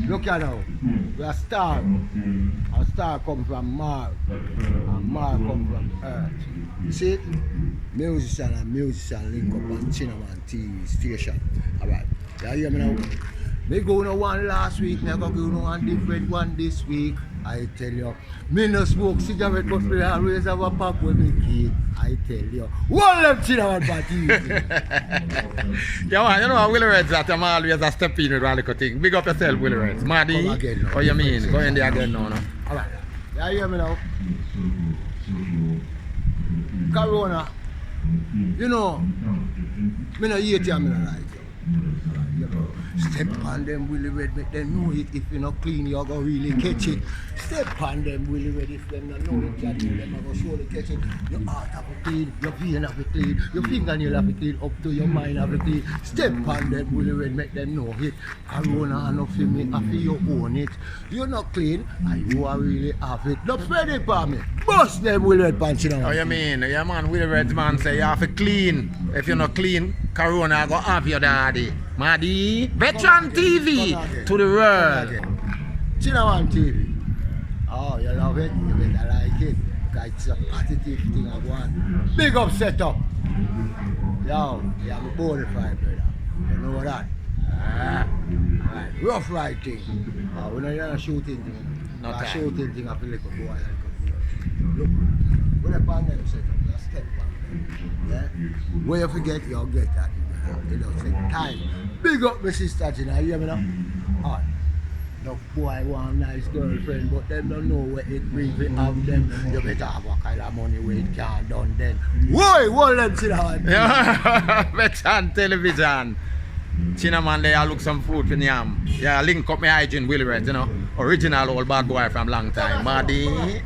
Look at now. We are star. A star come from Mars. And Mars come from Earth. You see it? Musician and musician link up on Cinnamon TV station. Alright. You hear me now? Me go on one last week, me go on one different one this week. I tell you, me no smoke cigarette, but me always have a pack with me kid. I tell you, one left cinnamon party. Yeah, man, you know Willie Reds that I'm always a step in with one little thing. Big up yourself, Willie Reds. Maddy, Come again now. what you mean? Go in there again now. No? Alright. You hear me now? Corona. You know, me no hate you, me no like you. You know, step on them Willie Red, make them know it. If you not clean, you're gonna really catch it. Step on them Willie Red, if them not know it, can do them, I'm gonna surely catch it. Your heart have to clean, your vein have to clean, your fingernail have to clean, up to your mind have to clean. Step on them Willie Red, make them know it. Corona enough for me, I feel you own it. You're not clean, and you are really have it. Don't spread it for me. Bust them Willie Red punching out. How you mean? Yeah, man, Willie Reds man say you have to clean. If you're not clean, Corona go have your daddy. Maddy, Veteran TV to the world. Cinnamon TV. Oh, you love it? You better like it. Because it's a positive thing I want. Big up setup. Yo, you have a bona fide, brother. You know that? Right. Rough writing. We're not even shooting thing. No time. Shooting thing, I feel like a boy. Look, when I find them setup, you step back. Yeah? Where you forget, you'll get that. You know, take time. Big up my sister, you know, you hear me now? Alright. No boy want a nice girlfriend, but them don't know where it brings it have them. You better have a kind of money where it can't done then. Why? What them sit down? Veteran television. Cinnamon there, I look some food for yam. Yeah, link up my hygiene Willie Reds, you know. Original old bad boy from long time. Maddy.